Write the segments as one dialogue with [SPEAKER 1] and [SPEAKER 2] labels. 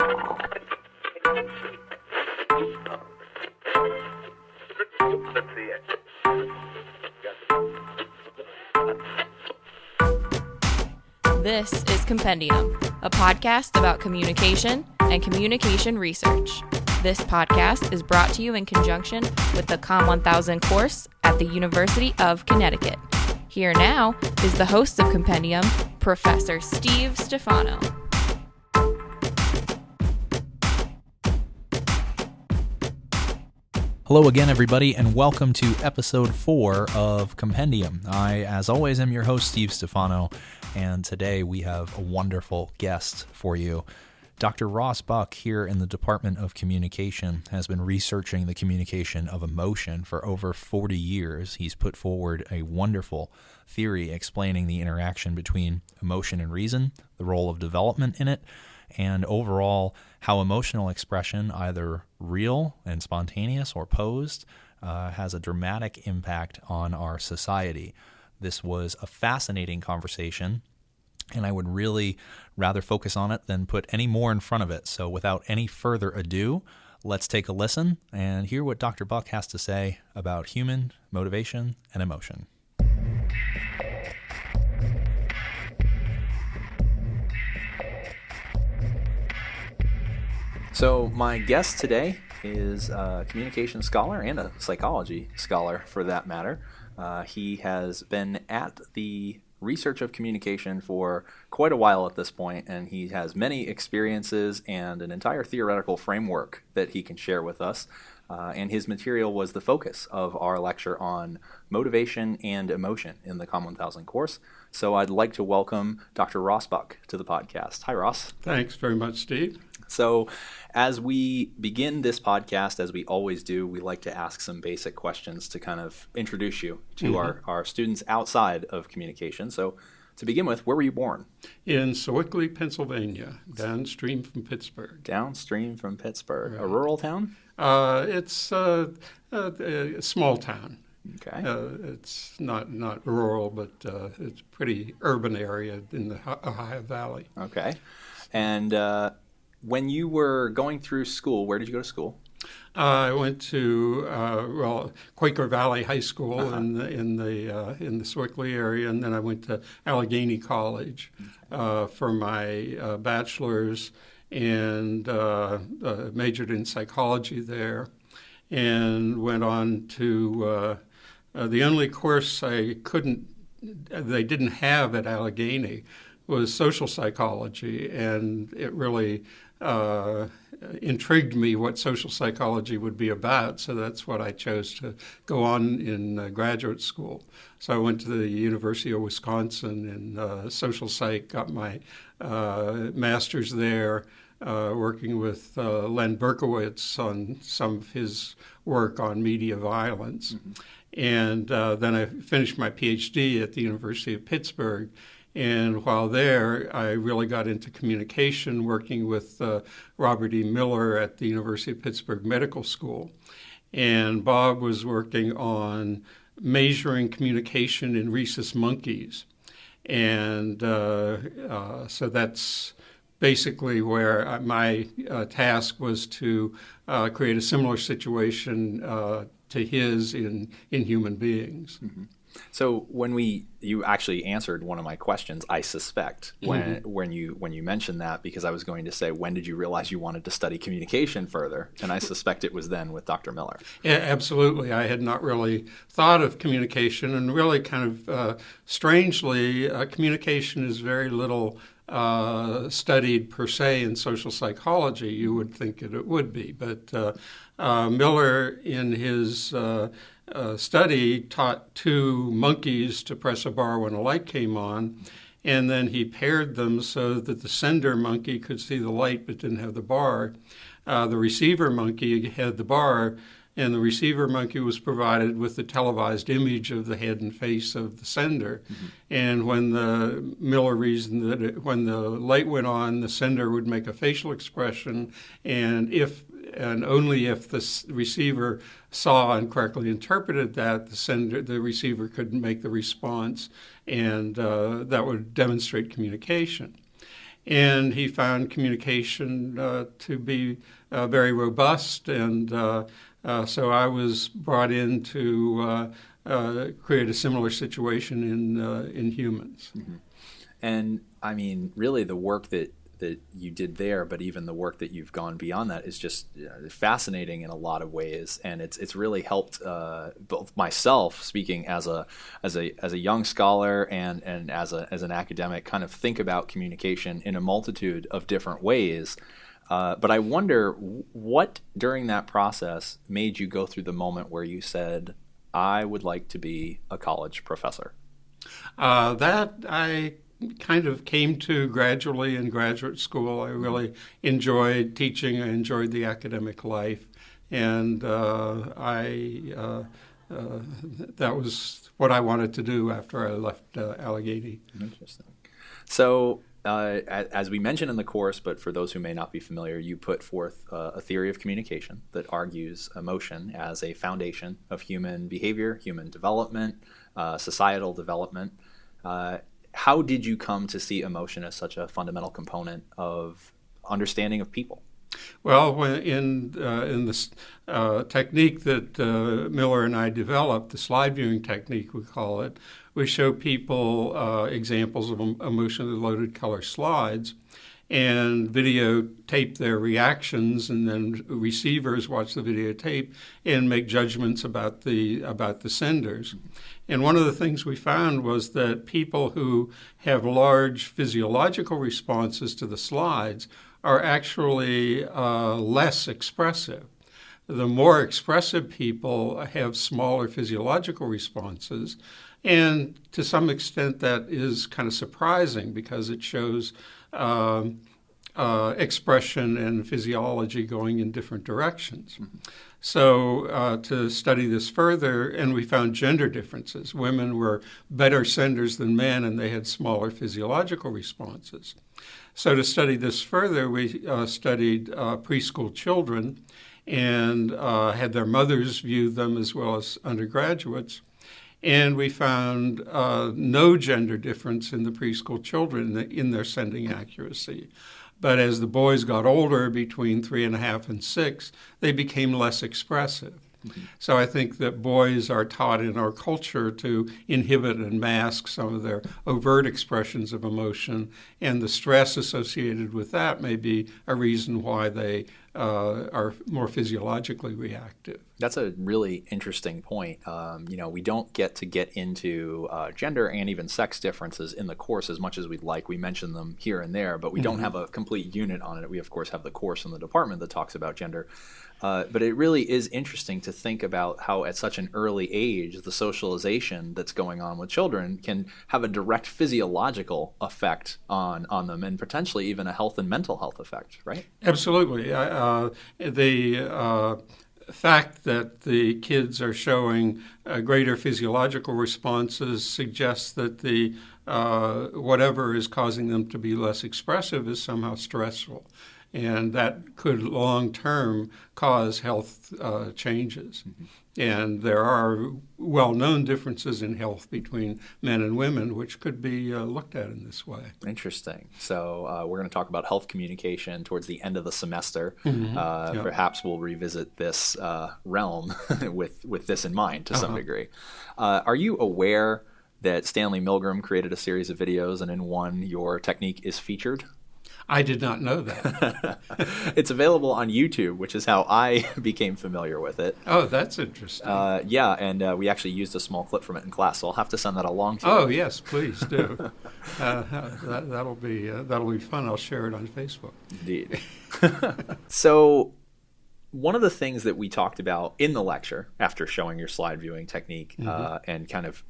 [SPEAKER 1] This is Compendium, a podcast about communication and communication research. This podcast is brought to you in conjunction with the COM 1000 course at the University of Connecticut. Here now is the host of Compendium, Professor Steve Stifano.
[SPEAKER 2] Hello again, everybody, and welcome to episode 4 of Compendium. I, as always, am your host, Steve Stifano, and today we have a wonderful guest for you. Dr. Ross Buck here in the Department of Communication has been researching the communication of emotion for over 40 years. He's put forward a wonderful theory explaining the interaction between emotion and reason, the role of development in it, and overall how emotional expression, either real and spontaneous or posed, has a dramatic impact on our society. This was a fascinating conversation, and I would really rather focus on it than put any more in front of it. So without any further ado, let's take a listen and hear what Dr. Buck has to say about human motivation and emotion. So my guest today is a communication scholar and a psychology scholar, for that matter. He has been at the research of communication for quite a while at this point, and he has many experiences and an entire theoretical framework that he can share with us. And his material was the focus of our lecture on motivation and emotion in the COM 1000 course. So I'd like to welcome Dr. Ross Buck to the podcast. Hi, Ross.
[SPEAKER 3] Thanks very much, Steve.
[SPEAKER 2] So as we begin this podcast, as we always do, we like to ask some basic questions to kind of introduce you to our students outside of communication. So to begin with, where were you born?
[SPEAKER 3] In Sewickley, Pennsylvania, downstream from Pittsburgh.
[SPEAKER 2] Downstream from Pittsburgh.
[SPEAKER 3] Right.
[SPEAKER 2] A rural town?
[SPEAKER 3] It's a small town.
[SPEAKER 2] Okay.
[SPEAKER 3] It's not rural, but it's a pretty urban area in the Ohio Valley.
[SPEAKER 2] Okay. And when you were going through school, where did you go to school?
[SPEAKER 3] I went to Quaker Valley High School in the Sewickley area, and then I went to Allegheny College for my bachelor's, and majored in psychology there, and went on to the only course they didn't have at Allegheny was social psychology, and it really intrigued me what social psychology would be about, so that's what I chose to go on in graduate school. So I went to the University of Wisconsin in social psych, got my master's there, working with Len Berkowitz on some of his work on media violence. Mm-hmm. And then I finished my PhD at the University of Pittsburgh. And while there, I really got into communication, working with Robert E. Miller at the University of Pittsburgh Medical School. And Bob was working on measuring communication in rhesus monkeys. And so that's basically where my task was to create a similar situation to his in human beings. Mm-hmm.
[SPEAKER 2] So when you actually answered one of my questions, I suspect, when you mentioned that, because I was going to say, when did you realize you wanted to study communication further? And I suspect it was then with Dr. Miller. Yeah,
[SPEAKER 3] absolutely. I had not really thought of communication, and really kind of strangely, communication is very little studied per se in social psychology. You would think it would be, but Miller in his study taught two monkeys to press a bar when a light came on, and then he paired them so that the sender monkey could see the light but didn't have the bar. The receiver monkey had the bar, and the receiver monkey was provided with the televised image of the head and face of the sender. Mm-hmm. And when the Miller reasoned that when the light went on, the sender would make a facial expression, and only if the receiver saw and correctly interpreted that, the receiver could make the response, and that would demonstrate communication. and he found communication to be very robust, and so I was brought in to create a similar situation in humans.
[SPEAKER 2] Mm-hmm. And I mean, really, the work that you did there, but even the work that you've gone beyond that is just fascinating in a lot of ways, and it's really helped both myself, speaking as a young scholar and as an academic, kind of think about communication in a multitude of different ways. But I wonder what during that process made you go through the moment where you said, "I would like to be a college professor."
[SPEAKER 3] That I kind of came to gradually in graduate school. I really enjoyed teaching. I enjoyed the academic life, and that was what I wanted to do after I left Allegheny.
[SPEAKER 2] Interesting. So, as we mentioned in the course, but for those who may not be familiar, you put forth a theory of communication that argues emotion as a foundation of human behavior, human development, societal development. How did you come to see emotion as such a fundamental component of understanding of people?
[SPEAKER 3] Well, in this technique that Miller and I developed, the slide viewing technique we call it, we show people examples of emotionally loaded color slides and videotape their reactions, and then receivers watch the videotape and make judgments about the senders. And one of the things we found was that people who have large physiological responses to the slides are actually less expressive. The more expressive people have smaller physiological responses, and to some extent that is kind of surprising because it shows expression and physiology going in different directions. Mm-hmm. So to study this further, and we found gender differences. Women were better senders than men, and they had smaller physiological responses. So to study this further, we studied preschool children and had their mothers view them as well as undergraduates. And we found no gender difference in the preschool children in their sending accuracy. But as the boys got older, between 3.5 and 6, they became less expressive. Mm-hmm. So I think that boys are taught in our culture to inhibit and mask some of their overt expressions of emotion, and the stress associated with that may be a reason why they are more physiologically reactive.
[SPEAKER 2] That's a really interesting point. We don't get into gender and even sex differences in the course as much as we'd like. We mention them here and there, but we don't have a complete unit on it. We, of course, have the course in the department that talks about gender. But it really is interesting to think about how at such an early age, the socialization that's going on with children can have a direct physiological effect on them, and potentially even a health and mental health effect, right?
[SPEAKER 3] Absolutely. The fact that the kids are showing greater physiological responses suggests that the whatever is causing them to be less expressive is somehow stressful. And that could long-term cause health changes. Mm-hmm. And there are well-known differences in health between men and women, which could be looked at in this way.
[SPEAKER 2] Interesting. So we're going to talk about health communication towards the end of the semester. Mm-hmm. Yep. Perhaps we'll revisit this realm with this in mind to some degree. Are you aware that Stanley Milgram created a series of videos, and in one, your technique is featured?
[SPEAKER 3] I did not know that.
[SPEAKER 2] It's available on YouTube, which is how I became familiar with it.
[SPEAKER 3] Oh, that's interesting.
[SPEAKER 2] Yeah, and we actually used a small clip from it in class, so I'll have to send that along to you.
[SPEAKER 3] Oh, yes, please do. That'll be fun. I'll share it on Facebook.
[SPEAKER 2] Indeed. So one of the things that we talked about in the lecture, after showing your slide viewing technique and kind of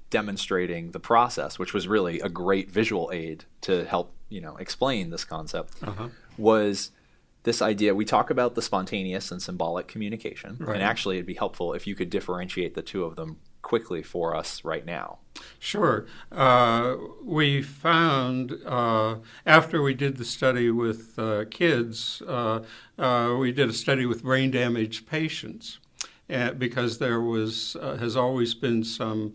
[SPEAKER 2] demonstrating the process, which was really a great visual aid to help explain this concept, was this idea. We talk about the spontaneous and symbolic communication, right. And actually it'd be helpful if you could differentiate the two of them quickly for us right now.
[SPEAKER 3] Sure. We found after we did the study with kids, we did a study with brain damaged patients, because there has always been some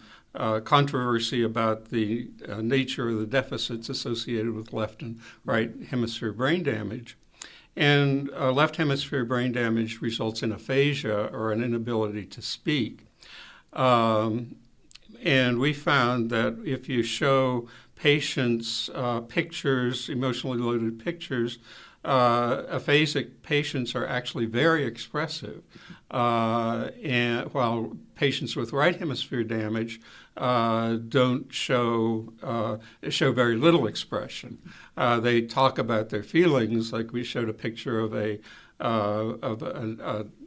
[SPEAKER 3] controversy about the nature of the deficits associated with left and right hemisphere brain damage. And left hemisphere brain damage results in aphasia, or an inability to speak. And we found that if you show patients pictures, emotionally loaded pictures, aphasic patients are actually very expressive, and while patients with right hemisphere damage don't show very little expression. They talk about their feelings, like we showed a picture of a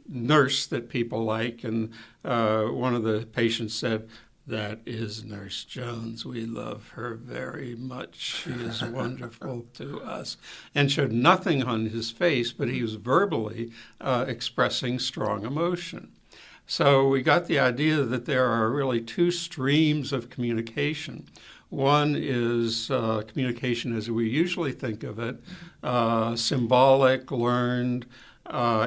[SPEAKER 3] nurse that people like, and one of the patients said, "That is Nurse Jones. We love her very much. She is wonderful to us." And showed nothing on his face, but he was verbally expressing strong emotion. So we got the idea that there are really two streams of communication. One is communication as we usually think of it, symbolic, learned,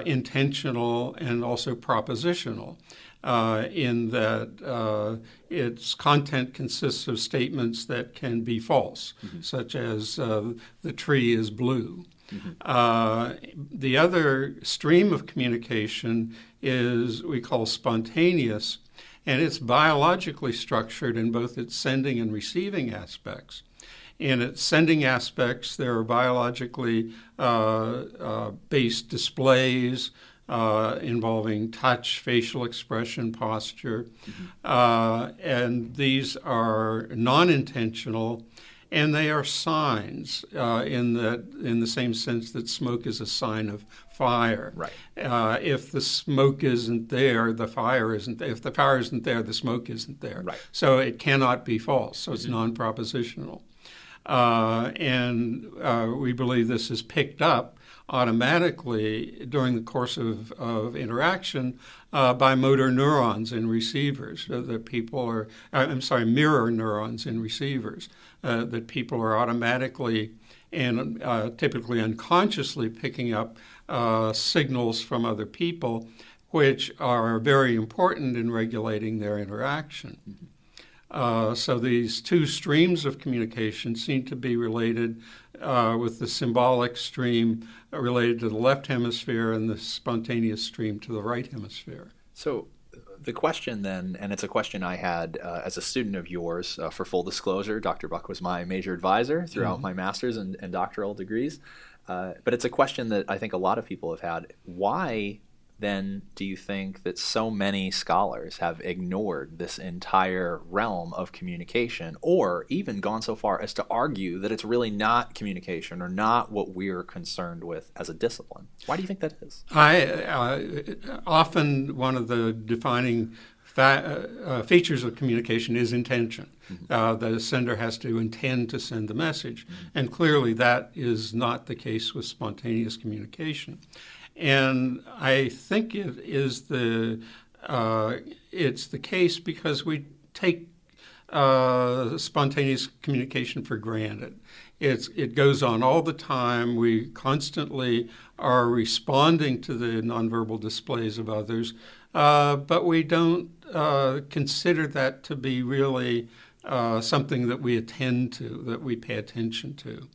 [SPEAKER 3] intentional, and also propositional. In that its content consists of statements that can be false, such as the tree is blue. The other stream of communication is we call spontaneous, and it's biologically structured in both its sending and receiving aspects. In its sending aspects, there are biologically based displays, involving touch, facial expression, posture, and these are non-intentional, and they are signs in the same sense that smoke is a sign of fire.
[SPEAKER 2] Right.
[SPEAKER 3] If the smoke isn't there, the fire isn't there. If the fire isn't there, the smoke isn't there.
[SPEAKER 2] Right.
[SPEAKER 3] So it cannot be false. So it's non-propositional, and we believe this is picked up automatically during the course of interaction by motor neurons in receivers, that people are, mirror neurons in receivers, that people are automatically and typically unconsciously picking up signals from other people, which are very important in regulating their interaction. So these two streams of communication seem to be related, with the symbolic stream related to the left hemisphere and the spontaneous stream to the right hemisphere.
[SPEAKER 2] So the question then, and it's a question I had as a student of yours, for full disclosure, Dr. Buck was my major advisor throughout my master's and doctoral degrees, but it's a question that I think a lot of people have had. Why then do you think that so many scholars have ignored this entire realm of communication, or even gone so far as to argue that it's really not communication or not what we're concerned with as a discipline? Why do you think that is?
[SPEAKER 3] Often one of the defining features of communication is intention. The sender has to intend to send the message, and clearly that is not the case with spontaneous communication. And I think it is it's the case because we take spontaneous communication for granted. It goes on all the time. We constantly are responding to the nonverbal displays of others, but we don't consider that to be really something that we attend to, that we pay attention to.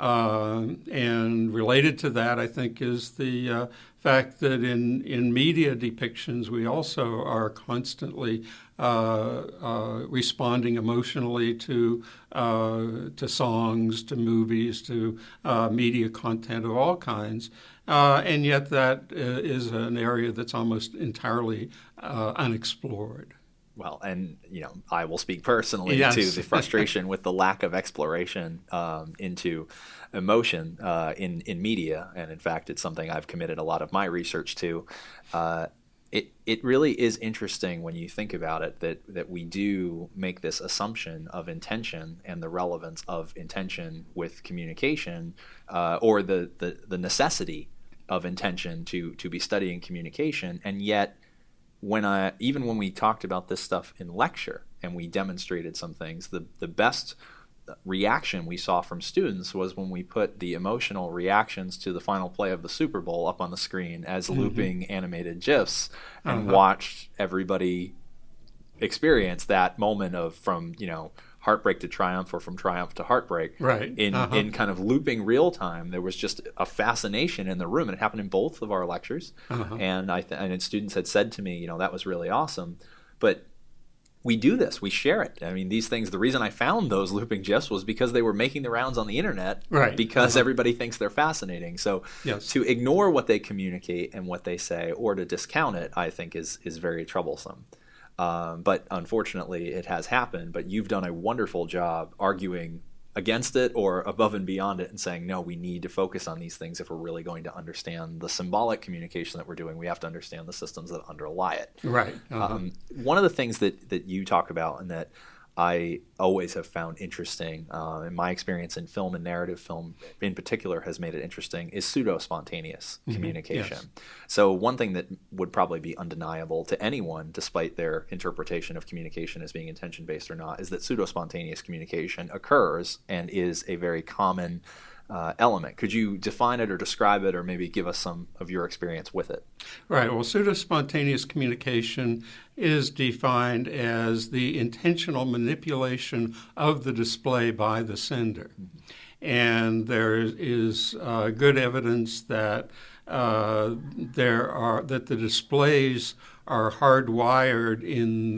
[SPEAKER 3] And related to that, I think, is the fact that in media depictions, we also are constantly responding emotionally to songs, to movies, to media content of all kinds. And yet that is an area that's almost entirely unexplored.
[SPEAKER 2] Well, and I will speak personally
[SPEAKER 3] Yes.
[SPEAKER 2] to the frustration with the lack of exploration into emotion in media, and in fact, it's something I've committed a lot of my research to. It really is interesting when you think about it that we do make this assumption of intention and the relevance of intention with communication, or the necessity of intention to be studying communication, and yet. Even when we talked about this stuff in lecture and we demonstrated some things, the best reaction we saw from students was when we put the emotional reactions to the final play of the Super Bowl up on the screen as looping animated GIFs and watched everybody
[SPEAKER 4] experience that moment of from, heartbreak to triumph, or from triumph to heartbreak,
[SPEAKER 3] Right.
[SPEAKER 4] in kind of looping real time. There was just a fascination in the room, and it happened in both of our lectures. And and students had said to me, that was really awesome. But we do this, we share it. I mean, these things, the reason I found those looping GIFs was because they were making the rounds on the internet,
[SPEAKER 3] right,
[SPEAKER 4] because everybody thinks they're fascinating. So to ignore what they communicate and what they say, or to discount it, I think is very troublesome. But unfortunately, it has happened. But you've done a wonderful job arguing against it or above and beyond it, and saying, no, we need to focus on these things if we're really going to understand the symbolic communication that we're doing. We have to understand the systems that underlie it.
[SPEAKER 3] Right.
[SPEAKER 4] One of the things that you talk about, and that I always have found interesting, in my experience in film and narrative film in particular has made it interesting, is pseudo-spontaneous communication.
[SPEAKER 3] Yes.
[SPEAKER 4] So one thing that would probably be undeniable to anyone, despite their interpretation of communication as being intention-based or not, is that pseudo-spontaneous communication occurs and is a very common element. Could you define it or describe it, or maybe give us some of your experience with it?
[SPEAKER 3] Right. Well, pseudo-spontaneous communication is defined as the intentional manipulation of the display by the sender. And there is good evidence that that the displays are hardwired in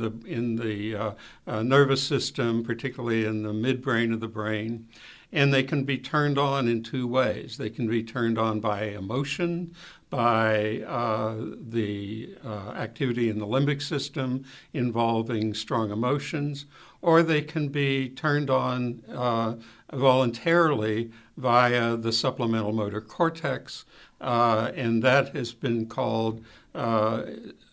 [SPEAKER 3] the nervous system, particularly in the midbrain of the brain. And they can be turned on in two ways. They can be turned on by emotion, by the activity in the limbic system involving strong emotions, or they can be turned on voluntarily via the supplemental motor cortex, and that has been called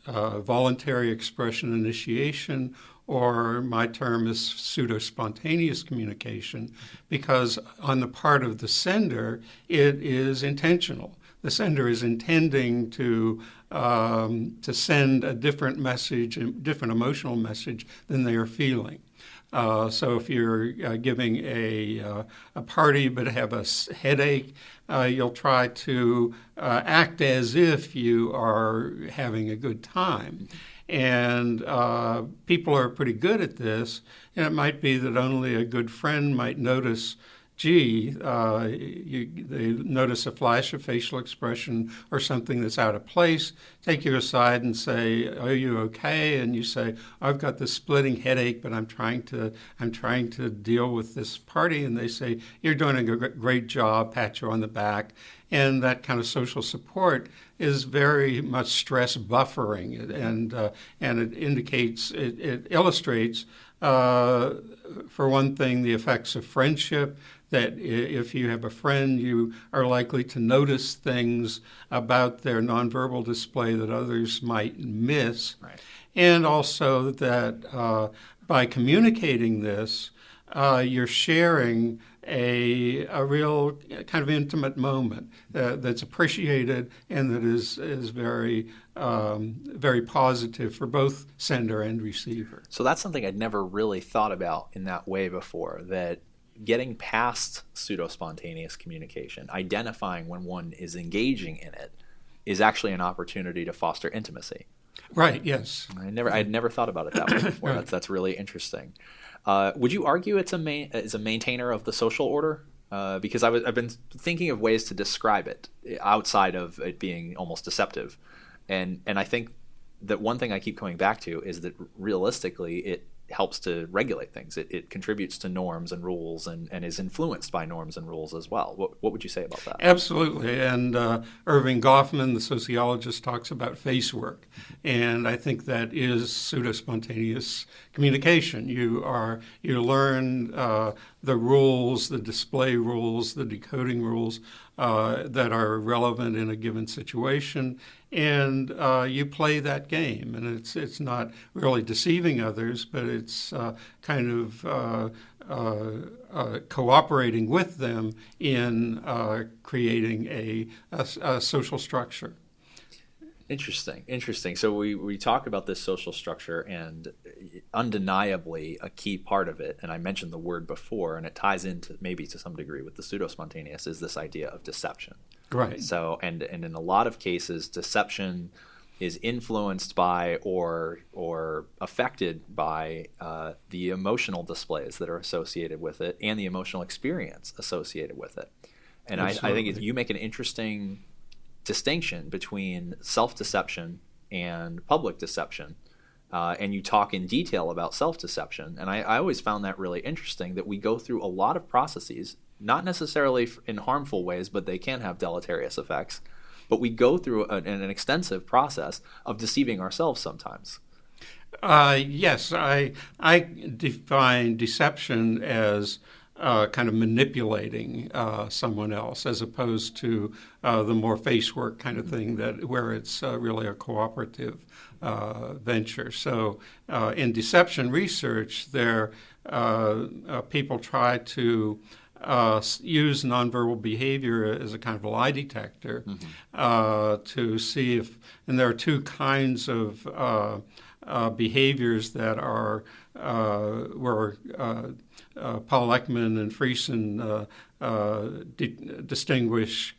[SPEAKER 3] voluntary expression initiation, or my term is pseudo-spontaneous communication, because on the part of the sender, it is intentional. The sender is intending to send a different message, a different emotional message than they are feeling. So if you're giving a party but have a headache, you'll try to act as if you are having a good time. And people are pretty good at this. And it might be that only a good friend might notice, they notice a flash of facial expression or something that's out of place, take you aside and say, "Are you okay?" And you say, "I've got this splitting headache, but I'm trying to deal with this party." And they say, "You're doing a great job," pat you on the back. And that kind of social support is very much stress buffering, and it illustrates, for one thing, the effects of friendship. That if you have a friend, you are likely to notice things about their nonverbal display that others might miss.
[SPEAKER 4] Right.
[SPEAKER 3] And also that by communicating this, you're sharing a real kind of intimate moment that's appreciated and that is very very positive for both sender and receiver.
[SPEAKER 4] So that's something I'd never really thought about in that way before, that getting past pseudo-spontaneous communication, identifying when one is engaging in it, is actually an opportunity to foster intimacy.
[SPEAKER 3] Right, yes.
[SPEAKER 4] I'd never thought about it that way before.
[SPEAKER 3] Right.
[SPEAKER 4] That's really interesting. Would you argue it's a maintainer of the social order? Because I've been thinking of ways to describe it outside of it being almost deceptive. And I think that one thing I keep coming back to is that realistically it helps to regulate things. It contributes to norms and rules and is influenced by norms and rules as well. What would you say about that?
[SPEAKER 3] Absolutely. And Irving Goffman, the sociologist, talks about face work. And I think that is pseudo-spontaneous communication. You learn the rules, the display rules, the decoding rules that are relevant in a given situation, and you play that game. And it's not really deceiving others, but it's kind of cooperating with them in creating a social structure.
[SPEAKER 4] Interesting. So we talk about this social structure, and undeniably a key part of it, and I mentioned the word before, and it ties into maybe to some degree with the pseudo-spontaneous, is this idea of deception.
[SPEAKER 3] Right.
[SPEAKER 4] So and in a lot of cases, deception is influenced by or affected by the emotional displays that are associated with it and the emotional experience associated with it. And I think you make an interesting distinction between self-deception and public deception. And you talk in detail about self-deception. And I always found that really interesting, that we go through a lot of processes, not necessarily in harmful ways, but they can have deleterious effects. But we go through an extensive process of deceiving ourselves sometimes.
[SPEAKER 3] Yes, I define deception as kind of manipulating someone else, as opposed to the more face work kind of thing where it's really a cooperative venture. So in deception research, people try to use nonverbal behavior as a kind of lie detector to see if, and there are two kinds of behaviors that are where Paul Ekman and Friesen distinguish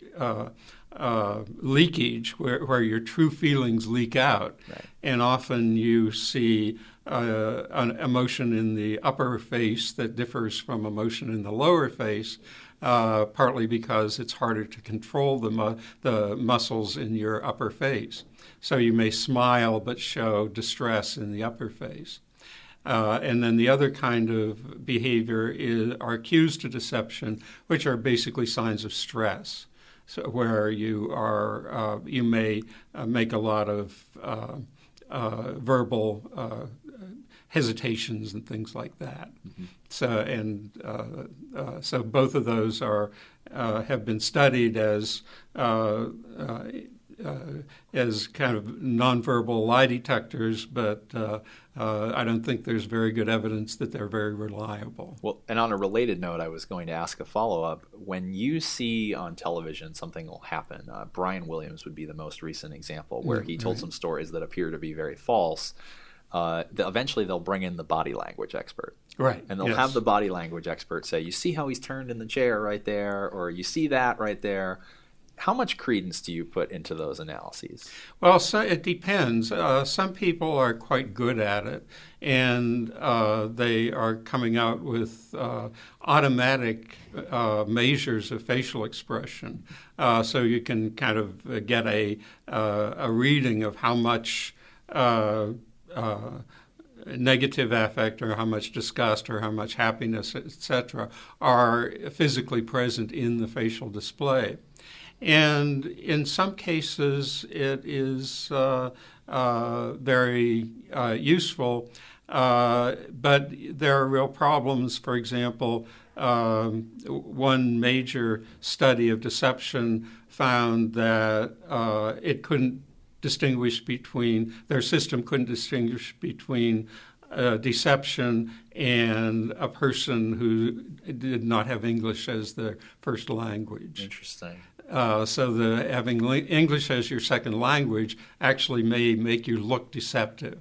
[SPEAKER 3] leakage, where your true feelings leak out.
[SPEAKER 4] Right.
[SPEAKER 3] And often you see an emotion in the upper face that differs from emotion in the lower face, partly because it's harder to control the muscles in your upper face. So you may smile but show distress in the upper face. And then the other kind of behavior are cues to deception, which are basically signs of stress. So where you may make a lot of verbal hesitations and things like that. Mm-hmm. So both of those have been studied as kind of nonverbal lie detectors, but I don't think there's very good evidence that they're very reliable.
[SPEAKER 4] Well, and on a related note, I was going to ask a follow-up. When you see on television something will happen, Brian Williams would be the most recent example, where he told some stories that appear to be very false. Eventually they'll bring in the body language expert.
[SPEAKER 3] Right.
[SPEAKER 4] And they'll have the body language expert say, you see how he's turned in the chair right there, or you see that right there. How much credence do you put into those analyses?
[SPEAKER 3] Well, it depends. Some people are quite good at it, and they are coming out with automatic measures of facial expression. So you can kind of get a reading of how much negative affect, or how much disgust, or how much happiness, etc., are physically present in the facial display. And in some cases, it is very useful, but there are real problems. For example, one major study of deception found that their system couldn't distinguish between deception and a person who did not have English as their first language.
[SPEAKER 4] Interesting.
[SPEAKER 3] So having English as your second language actually may make you look deceptive,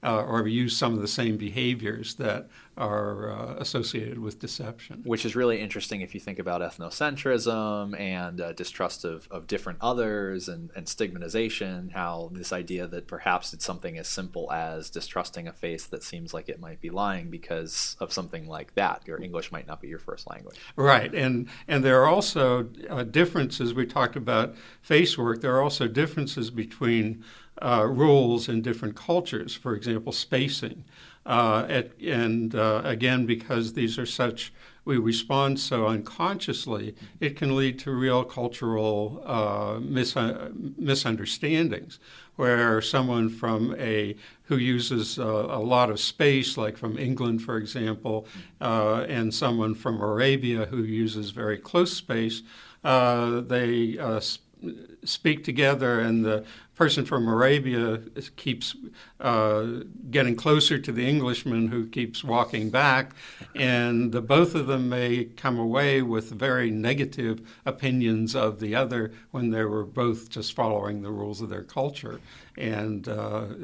[SPEAKER 3] or use some of the same behaviors that are associated with deception.
[SPEAKER 4] Which is really interesting if you think about ethnocentrism and distrust of different others and stigmatization, how this idea that perhaps it's something as simple as distrusting a face that seems like it might be lying because of something like that. Your English might not be your first language.
[SPEAKER 3] Right, and there are also differences. We talked about face work. There are also differences between rules in different cultures. For example, spacing. Again, because these are we respond so unconsciously, it can lead to real cultural misunderstandings, where someone who uses a lot of space, like from England, for example, and someone from Arabia who uses very close space, they speak together, and the person from Arabia keeps getting closer to the Englishman, who keeps walking back, and both of them may come away with very negative opinions of the other when they were both just following the rules of their culture, and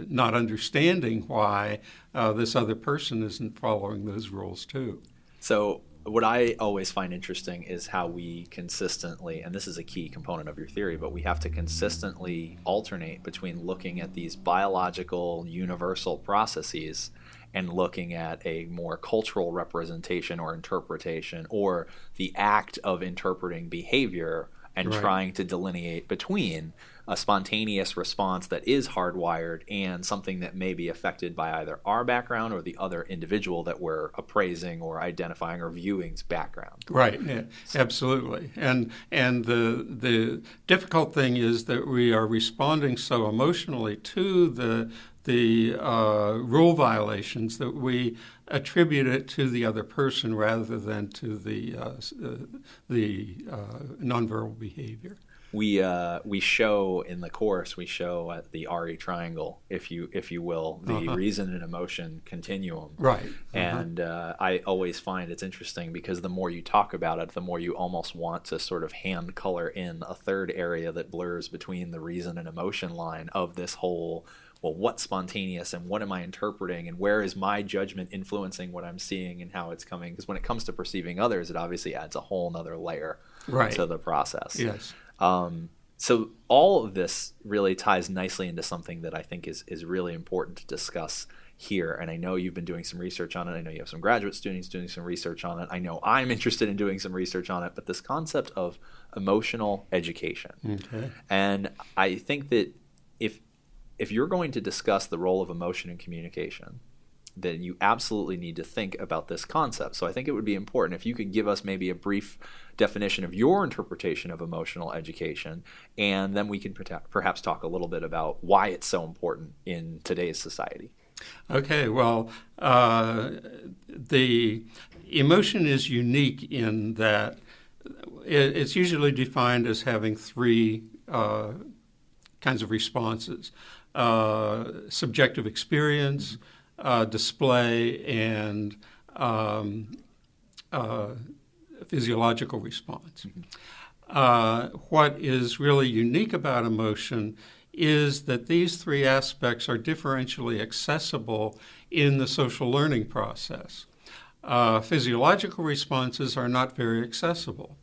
[SPEAKER 3] not understanding why this other person isn't following those rules too.
[SPEAKER 4] So what I always find interesting is how we consistently, and this is a key component of your theory, but we have to consistently alternate between looking at these biological universal processes and looking at a more cultural representation or interpretation, or the act of interpreting behavior and trying to delineate between a spontaneous response that is hardwired and something that may be affected by either our background or the other individual that we're appraising or identifying or viewing's background.
[SPEAKER 3] Right. Yeah, absolutely. And the difficult thing is that we are responding so emotionally to the rule violations that we attribute it to the other person rather than to the nonverbal behavior.
[SPEAKER 4] We show in the course, we show at the RE triangle, if you will, the reason and emotion continuum.
[SPEAKER 3] Right.
[SPEAKER 4] And I always find it's interesting because the more you talk about it, the more you almost want to sort of hand color in a third area that blurs between the reason and emotion line of this whole, well, what's spontaneous and what am I interpreting and where is my judgment influencing what I'm seeing and how it's coming? Because when it comes to perceiving others, it obviously adds a whole nother layer to the process.
[SPEAKER 3] Yes.
[SPEAKER 4] So all of this really ties nicely into something that I think is really important to discuss here. And I know you've been doing some research on it. I know you have some graduate students doing some research on it. I know I'm interested in doing some research on it. But this concept of emotional education.
[SPEAKER 3] Okay.
[SPEAKER 4] And I think that if you're going to discuss the role of emotion in communication, then you absolutely need to think about this concept. So I think it would be important if you could give us maybe a brief definition of your interpretation of emotional education, and then we can perhaps talk a little bit about why it's so important in today's society.
[SPEAKER 3] Okay, well, the emotion is unique in that it's usually defined as having three kinds of responses: subjective experience, display, and physiological response. What is really unique about emotion is that these three aspects are differentially accessible in the social learning process. Physiological responses are not very accessible.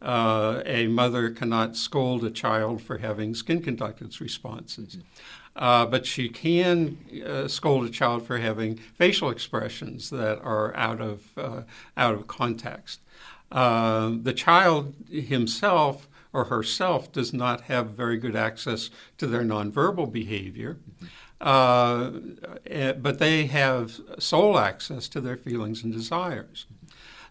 [SPEAKER 3] A mother cannot scold a child for having skin conductance responses. But she can scold a child for having facial expressions that are out of context. The child himself or herself does not have very good access to their nonverbal behavior, but they have sole access to their feelings and desires.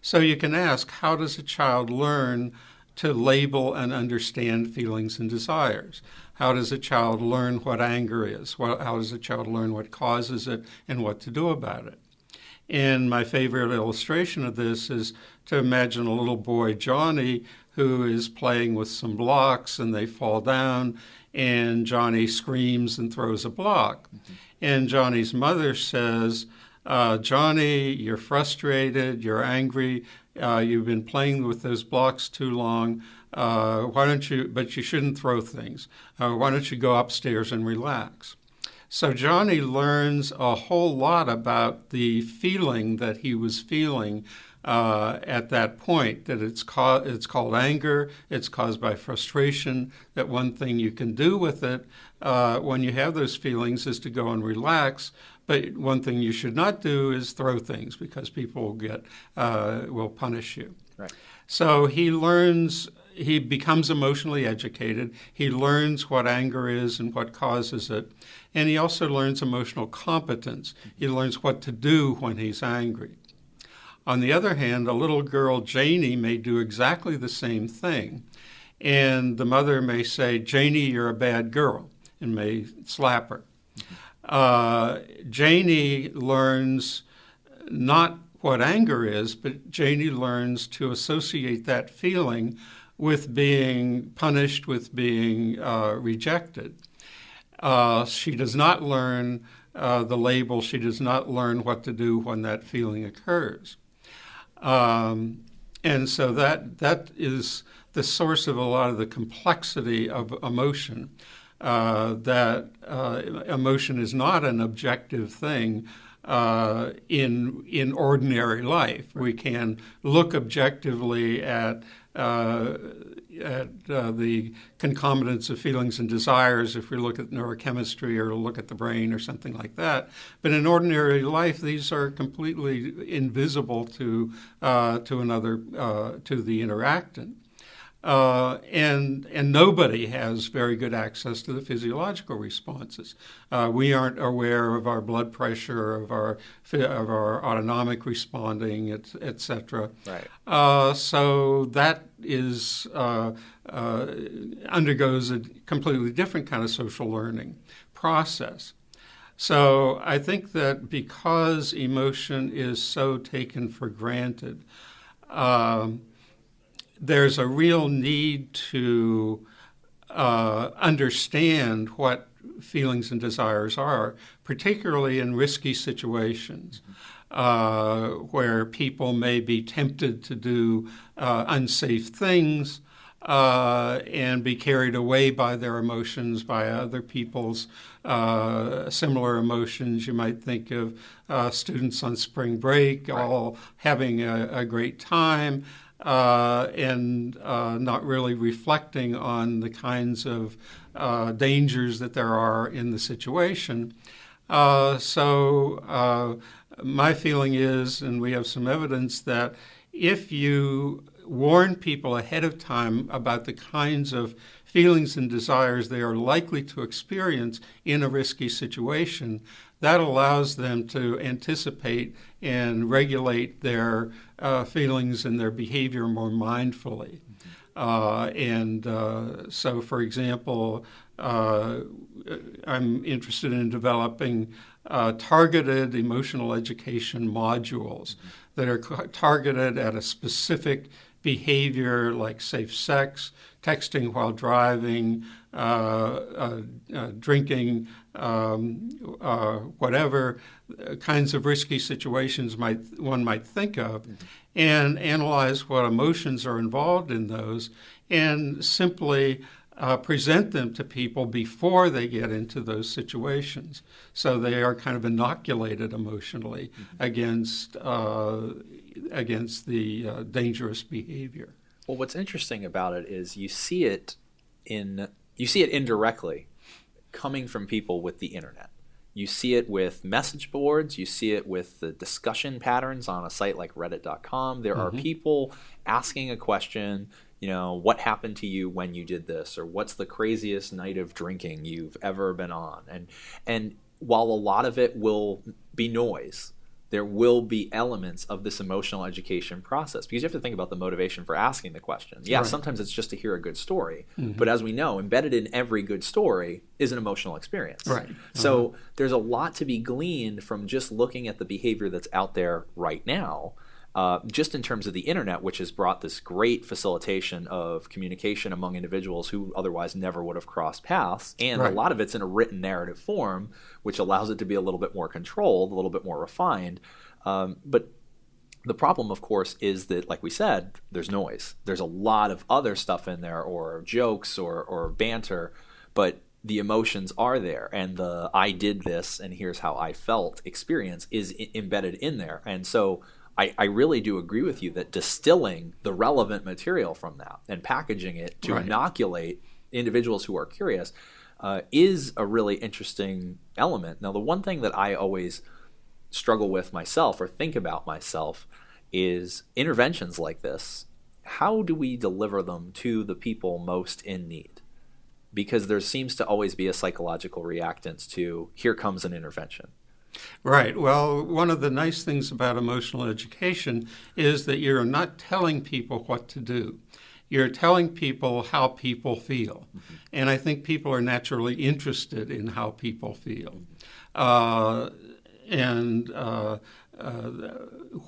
[SPEAKER 3] So you can ask, how does a child learn to label and understand feelings and desires? How does a child learn what anger is? How does a child learn what causes it and what to do about it? And my favorite illustration of this is to imagine a little boy, Johnny, who is playing with some blocks and they fall down, and Johnny screams and throws a block. And Johnny's mother says, Johnny, you're frustrated, you're angry, you've been playing with those blocks too long. But you shouldn't throw things. Why don't you go upstairs and relax? So Johnny learns a whole lot about the feeling that he was feeling at that point, that it's called anger, it's caused by frustration, that one thing you can do with it when you have those feelings is to go and relax. But one thing you should not do is throw things because people will punish you.
[SPEAKER 4] Right.
[SPEAKER 3] So he becomes emotionally educated. He learns what anger is and what causes it. And he also learns emotional competence. He learns what to do when he's angry. On the other hand, a little girl, Janie, may do exactly the same thing. And the mother may say, Janie, you're a bad girl, and may slap her. Janie learns not what anger is, but Janie learns to associate that feeling with being punished, with being rejected. She does not learn the label. She does not learn what to do when that feeling occurs. And so that is the source of a lot of the complexity of emotion, that emotion is not an objective thing. in ordinary life. Right. We can look objectively at the concomitants of feelings and desires if we look at neurochemistry or look at the brain or something like that. But in ordinary life, these are completely invisible to the interactant. And nobody has very good access to the physiological responses. We aren't aware of our blood pressure, of our autonomic responding, et cetera.
[SPEAKER 4] Right.
[SPEAKER 3] So that is undergoes a completely different kind of social learning process. So I think that because emotion is so taken for granted, there's a real need to understand what feelings and desires are, particularly in risky situations where people may be tempted to do unsafe things and be carried away by their emotions, by other people's similar emotions. You might think of students on spring break all having a great time, and not really reflecting on the kinds of dangers that there are in the situation. So my feeling is, and we have some evidence, that if you warn people ahead of time about the kinds of feelings and desires they are likely to experience in a risky situation, that allows them to anticipate and regulate their feelings and their behavior more mindfully. So, for example, I'm interested in developing targeted emotional education modules that are targeted at a specific behavior like safe sex, texting while driving, drinking, whatever kinds of risky situations one might think of, and analyze what emotions are involved in those, and simply present them to people before they get into those situations, so they are kind of inoculated emotionally against the dangerous behavior.
[SPEAKER 4] Well, what's interesting about it is you see it indirectly coming from people with the internet. You see it with message boards. You see it with the discussion patterns on a site like reddit.com. There are people asking a question, what happened to you when you did this, or what's the craziest night of drinking you've ever been on? And while a lot of it will be noise, there will be elements of this emotional education process, because you have to think about the motivation for asking the question. Yeah, right. Sometimes it's just to hear a good story, but as we know, embedded in every good story is an emotional experience.
[SPEAKER 3] Right.
[SPEAKER 4] So there's a lot to be gleaned from just looking at the behavior that's out there right now, just in terms of the internet, which has brought this great facilitation of communication among individuals who otherwise never would have crossed paths. And a lot of it's in a written narrative form, which allows it to be a little bit more controlled, a little bit more refined. But the problem, of course, is that, like we said, there's noise. There's a lot of other stuff in there, or jokes or banter, but the emotions are there, and the I did this and here's how I felt experience is embedded in there. And so I really do agree with you that distilling the relevant material from that and packaging it to inoculate individuals who are curious is a really interesting element. Now, the one thing that I always struggle with myself or think about myself is interventions like this. How do we deliver them to the people most in need? Because there seems to always be a psychological reactance to, here comes an intervention.
[SPEAKER 3] Right. Well, one of the nice things about emotional education is that you're not telling people what to do. You're telling people how people feel. And I think people are naturally interested in how people feel.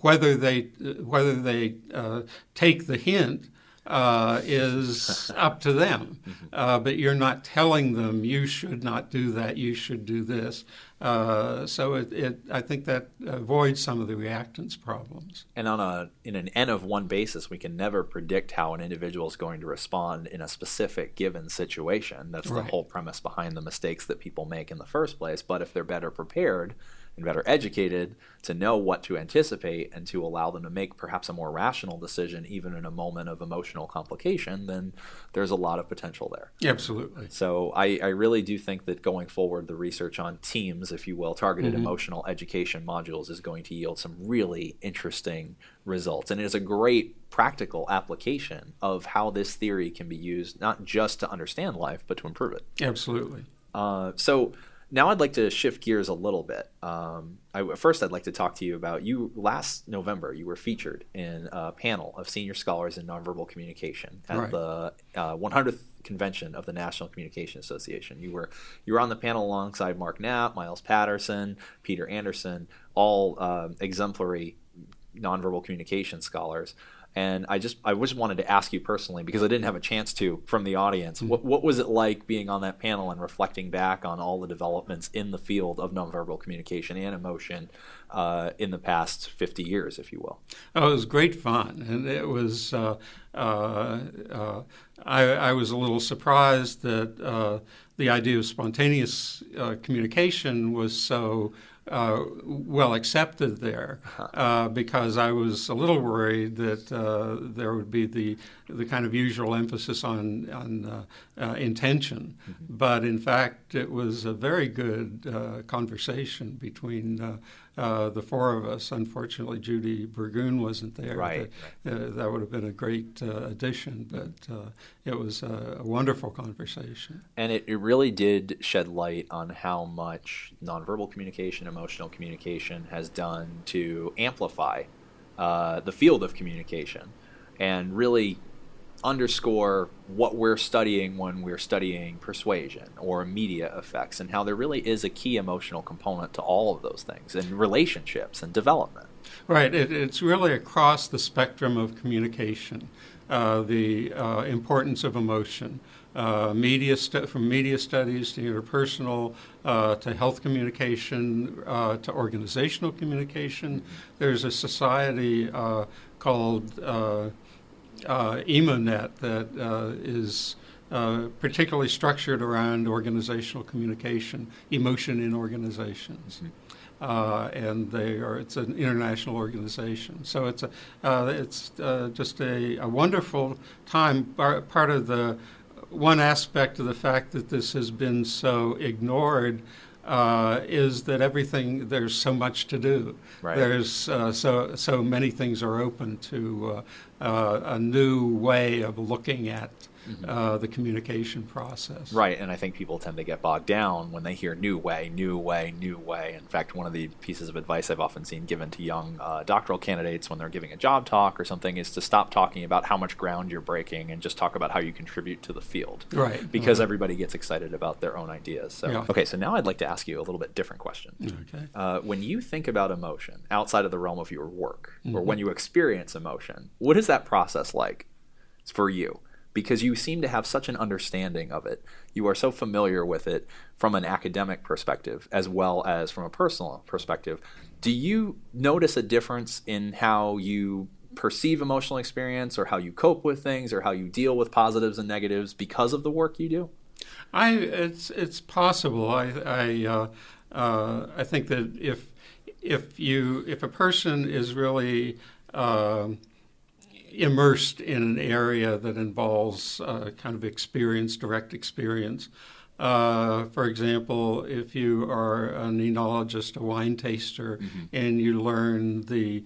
[SPEAKER 3] Whether they take the hint is up to them. But you're not telling them, you should not do that, you should do this. So I think that avoids some of the reactance problems.
[SPEAKER 4] And in an N of one basis, we can never predict how an individual is going to respond in a specific given situation. That's the whole premise behind the mistakes that people make in the first place. But if they're better prepared, and better educated to know what to anticipate and to allow them to make perhaps a more rational decision even in a moment of emotional complication, then there's a lot of potential there.
[SPEAKER 3] Absolutely.
[SPEAKER 4] So I really do think that going forward, the research on TEAMS, if you will, targeted emotional education modules, is going to yield some really interesting results. And it is a great practical application of how this theory can be used, not just to understand life, but to improve it.
[SPEAKER 3] Absolutely.
[SPEAKER 4] So now I'd like to shift gears a little bit. First, I'd like to talk to you about last November, you were featured in a panel of senior scholars in nonverbal communication at the 100th convention of the National Communication Association. You were on the panel alongside Mark Knapp, Miles Patterson, Peter Anderson, all exemplary nonverbal communication scholars. And I just wanted to ask you personally, because I didn't have a chance to from the audience, what was it like being on that panel and reflecting back on all the developments in the field of nonverbal communication and emotion in the past 50 years, if you will?
[SPEAKER 3] Oh, it was great fun. And it was, I was a little surprised that the idea of spontaneous communication was so well accepted there, because I was a little worried that there would be the kind of usual emphasis on intention. But in fact, it was a very good conversation between the four of us. Unfortunately, Judy Burgoon wasn't there.
[SPEAKER 4] Right.
[SPEAKER 3] That would have been a great addition, but it was a wonderful conversation.
[SPEAKER 4] And it really did shed light on how much nonverbal communication, emotional communication has done to amplify the field of communication and really underscore what we're studying when we're studying persuasion or media effects, and how there really is a key emotional component to all of those things and relationships and development.
[SPEAKER 3] Right. It's really across the spectrum of communication, the importance of emotion, from media studies to interpersonal, to health communication, to organizational communication. There's a society called EmoNet that is particularly structured around organizational communication, emotion in organizations. And it's an international organization. So it's just a wonderful time. Part of the one aspect of the fact that this has been so ignored is that there's so much to do.
[SPEAKER 4] Right.
[SPEAKER 3] There's so many things are open to a new way of looking at the communication process.
[SPEAKER 4] Right, and I think people tend to get bogged down when they hear new way, new way, new way. In fact, one of the pieces of advice I've often seen given to young doctoral candidates when they're giving a job talk or something is to stop talking about how much ground you're breaking and just talk about how you contribute to the field.
[SPEAKER 3] Right.
[SPEAKER 4] Because everybody gets excited about their own ideas. So,
[SPEAKER 3] Yeah.
[SPEAKER 4] Okay, so now I'd like to ask you a little bit different question.
[SPEAKER 3] Okay.
[SPEAKER 4] When you think about emotion outside of the realm of your work, or when you experience emotion, what is that process like for you? Because you seem to have such an understanding of it. You are so familiar with it from an academic perspective as well as from a personal perspective. Do you notice a difference in how you perceive emotional experience, or how you cope with things, or how you deal with positives and negatives because of the work you do?
[SPEAKER 3] It's possible. I think that if a person is really immersed in an area that involves kind of direct experience. For example, if you are an enologist, a wine taster, and you learn the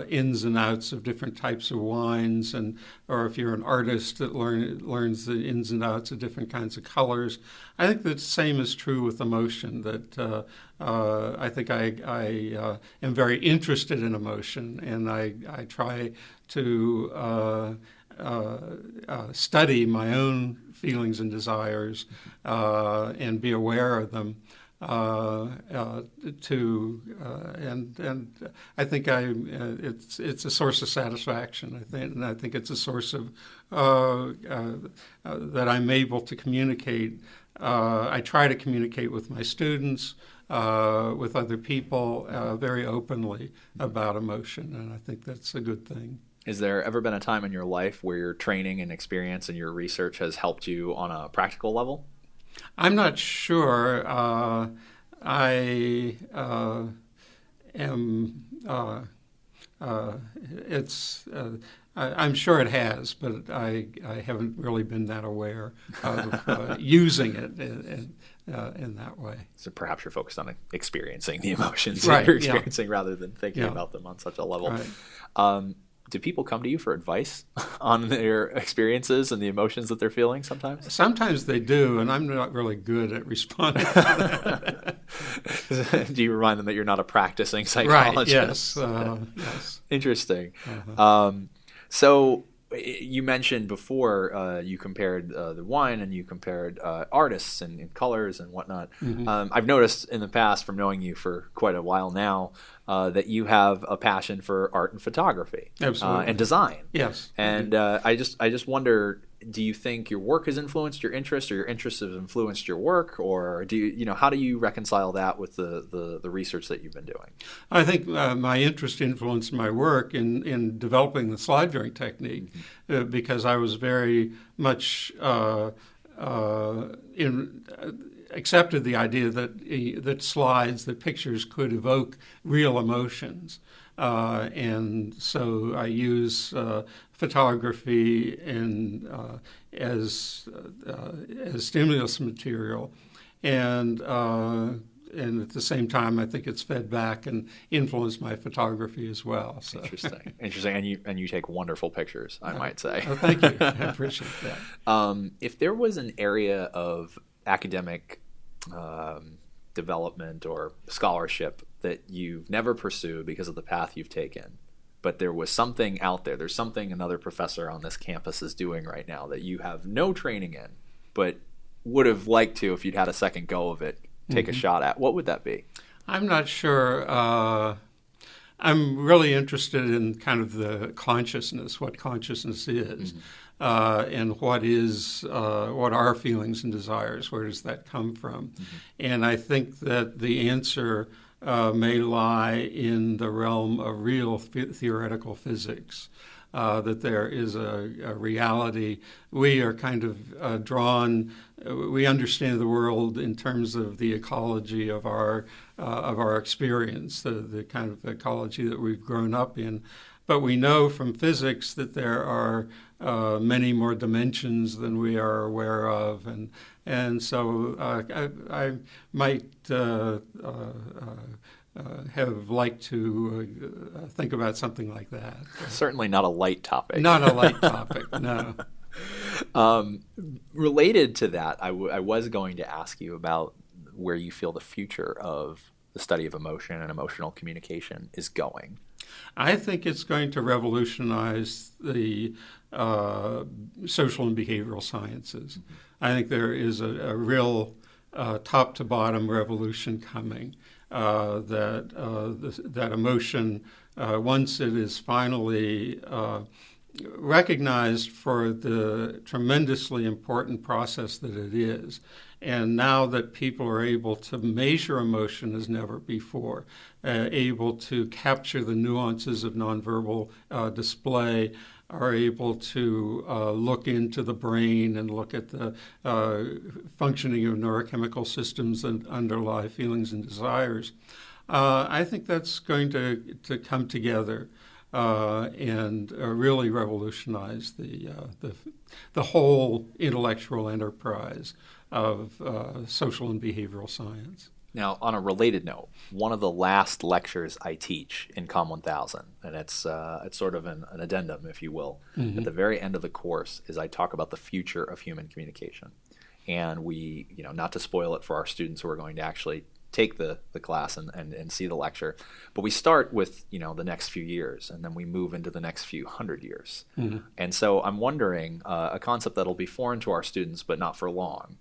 [SPEAKER 3] ins and outs of different types of wines, or if you're an artist that learns the ins and outs of different kinds of colors, I think the same is true with emotion. That I think I am very interested in emotion, and I try to study my own feelings and desires and be aware of them. And I think it's a source of satisfaction. I think it's a source of that I'm able to communicate. I try to communicate with my students, with other people, very openly about emotion, and I think that's a good thing.
[SPEAKER 4] Has there ever been a time in your life where your training and experience and your research has helped you on a practical level?
[SPEAKER 3] I'm not sure. I am. I'm sure it has, but I haven't really been that aware of using it in that way.
[SPEAKER 4] So perhaps you're focused on experiencing the emotions
[SPEAKER 3] right,
[SPEAKER 4] that you're experiencing rather than thinking about them on such a level.
[SPEAKER 3] Right.
[SPEAKER 4] Do people come to you for advice on their experiences and the emotions that they're feeling sometimes?
[SPEAKER 3] Sometimes they do, and I'm not really good at responding to
[SPEAKER 4] that. Do you remind them that you're not a practicing psychologist?
[SPEAKER 3] Right, yes.
[SPEAKER 4] Interesting.
[SPEAKER 3] Uh-huh.
[SPEAKER 4] So you mentioned before you compared the wine and you compared artists and colors and whatnot.
[SPEAKER 3] Mm-hmm.
[SPEAKER 4] I've noticed in the past, from knowing you for quite a while now, that you have a passion for art and photography.
[SPEAKER 3] Absolutely.
[SPEAKER 4] And design.
[SPEAKER 3] Yes.
[SPEAKER 4] And I just wonder, do you think your work has influenced your interest, or your interests have influenced your work, or how do you reconcile that with the research that you've been doing?
[SPEAKER 3] I think my interest influenced my work in developing the slide drawing technique, because I was very much accepted the idea that slides, that pictures could evoke real emotions. And so I use photography as stimulus material, and at the same time, I think it's fed back and influenced my photography as well. So.
[SPEAKER 4] Interesting, and you take wonderful pictures, I might say.
[SPEAKER 3] Oh, thank you, I appreciate that.
[SPEAKER 4] If there was an area of academic development or scholarship that you've never pursued because of the path you've taken, but there was something out there's something another professor on this campus is doing right now that you have no training in, but would have liked to, if you'd had a second go of it, take a shot at, what would that be?
[SPEAKER 3] I'm not sure. I'm really interested in kind of the consciousness, what consciousness is, and what are feelings and desires, where does that come from? And I think that the answer may lie in the realm of real theoretical physics, that there is a reality. We are kind of drawn. We understand the world in terms of the ecology of our experience, the kind of ecology that we've grown up in. But we know from physics that there are many more dimensions than we are aware of, and so I might have liked to think about something like that.
[SPEAKER 4] Certainly not a light topic.
[SPEAKER 3] Not a light topic, no.
[SPEAKER 4] Related to that, I was going to ask you about where you feel the future of the study of emotion and emotional communication is going.
[SPEAKER 3] I think it's going to revolutionize the social and behavioral sciences. I think there is a real top-to-bottom revolution coming. That emotion, once it is finally recognized for the tremendously important process that it is, and now that people are able to measure emotion as never before, able to capture the nuances of nonverbal display, are able to look into the brain and look at the functioning of neurochemical systems that underlie feelings and desires. I think that's going to come together and really revolutionize the whole intellectual enterprise of social and behavioral science.
[SPEAKER 4] Now, on a related note, one of the last lectures I teach in COM 1000, and it's sort of an addendum, if you will, at the very end of the course, is I talk about the future of human communication. And we, not to spoil it for our students who are going to actually take the class and see the lecture, but we start with, the next few years, and then we move into the next few 100 years. And so I'm wondering, a concept that'll be foreign to our students, but not for long.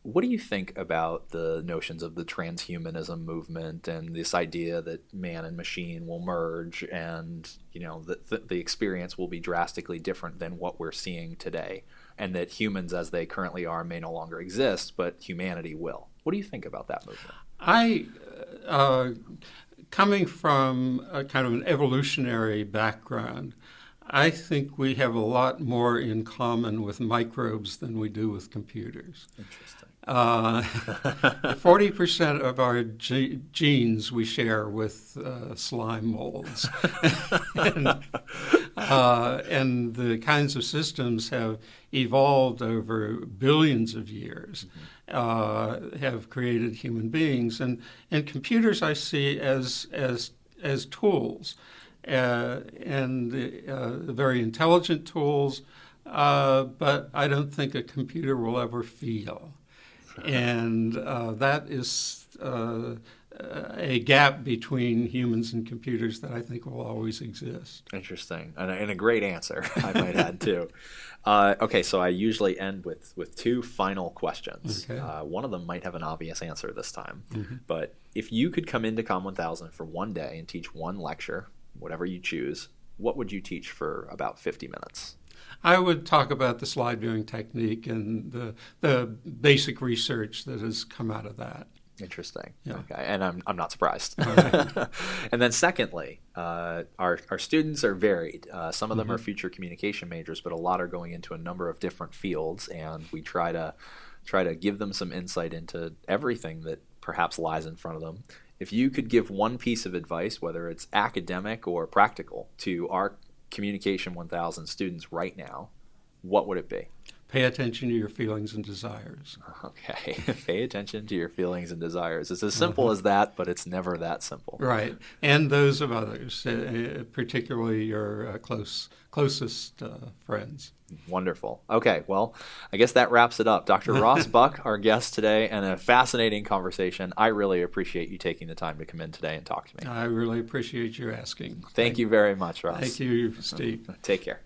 [SPEAKER 4] What do you think about the notions of the transhumanism movement and this idea that man and machine will merge and, that the experience will be drastically different than what we're seeing today, and that humans as they currently are may no longer exist, but humanity will? What do you think about that movement?
[SPEAKER 3] Coming from a kind of an evolutionary background, I think we have a lot more in common with microbes than we do with computers.
[SPEAKER 4] Interesting.
[SPEAKER 3] 40% of our genes we share with slime molds. And the kinds of systems have evolved over billions of years, have created human beings. And computers I see as tools, and very intelligent tools, but I don't think a computer will ever feel. And that is a gap between humans and computers that I think will always exist.
[SPEAKER 4] Interesting. And a great answer, I might add, too. Okay, so I usually end with two final questions.
[SPEAKER 3] Okay.
[SPEAKER 4] One of them might have an obvious answer this time.
[SPEAKER 3] Mm-hmm.
[SPEAKER 4] But if you could come into COM 1000 for one day and teach one lecture, whatever you choose, what would you teach for about 50 minutes?
[SPEAKER 3] I would talk about the slide viewing technique and the basic research that has come out of that.
[SPEAKER 4] Interesting.
[SPEAKER 3] Yeah.
[SPEAKER 4] Okay, and I'm not surprised.
[SPEAKER 3] Right.
[SPEAKER 4] And then secondly, our students are varied. Some of them are future communication majors, but a lot are going into a number of different fields, and we try to give them some insight into everything that perhaps lies in front of them. If you could give one piece of advice, whether it's academic or practical, to our Communication 1000 students right now, what would it be?
[SPEAKER 3] Pay attention to your feelings and desires.
[SPEAKER 4] Okay. Pay attention to your feelings and desires. It's as simple as that, but it's never that simple.
[SPEAKER 3] Right. And those of others, particularly your closest friends.
[SPEAKER 4] Wonderful. Okay, well, I guess that wraps it up. Dr. Ross Buck, our guest today, and a fascinating conversation. I really appreciate you taking the time to come in today and talk to me.
[SPEAKER 3] I really appreciate you asking.
[SPEAKER 4] Thank you very much, Ross.
[SPEAKER 3] Thank you, Steve.
[SPEAKER 4] Take care.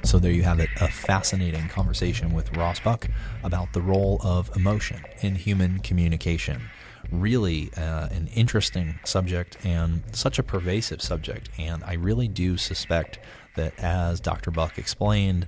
[SPEAKER 2] So there you have it, a fascinating conversation with Ross Buck about the role of emotion in human communication. Really an interesting subject and such a pervasive subject. And I really do suspect that, as Dr. Buck explained,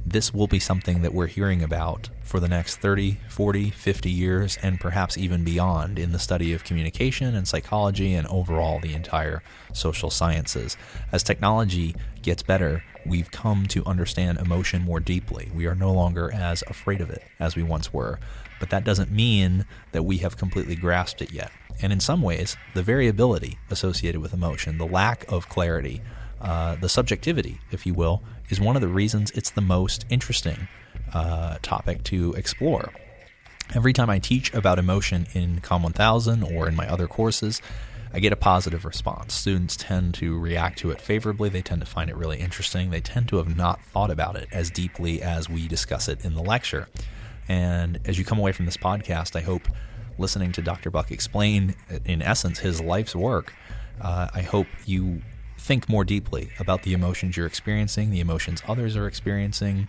[SPEAKER 2] this will be something that we're hearing about for the next 30, 40, 50 years, and perhaps even beyond in the study of communication and psychology and overall the entire social sciences. As technology gets better, we've come to understand emotion more deeply. We are no longer as afraid of it as we once were. But that doesn't mean that we have completely grasped it yet. And in some ways, the variability associated with emotion, the lack of clarity, the subjectivity, if you will, is one of the reasons it's the most interesting topic to explore. Every time I teach about emotion in COM 1000 or in my other courses, I get a positive response. Students tend to react to it favorably. They tend to find it really interesting. They tend to have not thought about it as deeply as we discuss it in the lecture. And as you come away from this podcast, I hope listening to Dr. Buck explain, in essence, his life's work, I hope you think more deeply about the emotions you're experiencing, the emotions others are experiencing,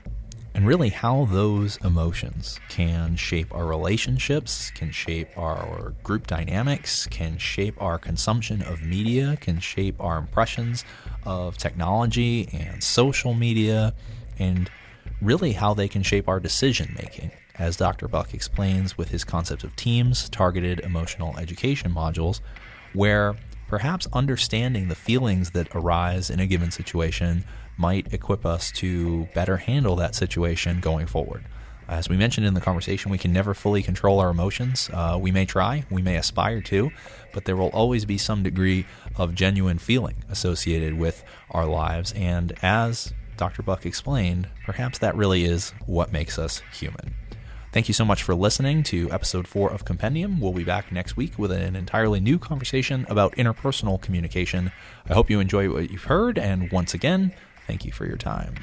[SPEAKER 2] and really how those emotions can shape our relationships, can shape our group dynamics, can shape our consumption of media, can shape our impressions of technology and social media, and really how they can shape our decision making, as Dr. Buck explains with his concept of teams, targeted emotional education modules, where perhaps understanding the feelings that arise in a given situation might equip us to better handle that situation going forward. As we mentioned in the conversation, we can never fully control our emotions. We may try, we may aspire to, but there will always be some degree of genuine feeling associated with our lives. And as Dr. Buck explained, perhaps that really is what makes us human. Thank you so much for listening to episode 4 of Compendium. We'll be back next week with an entirely new conversation about interpersonal communication. I hope you enjoy what you've heard, and once again, thank you for your time.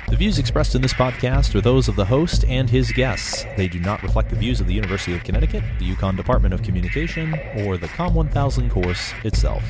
[SPEAKER 2] The views expressed in this podcast are those of the host and his guests. They do not reflect the views of the University of Connecticut, the UConn Department of Communication, or the COM 1000 course itself.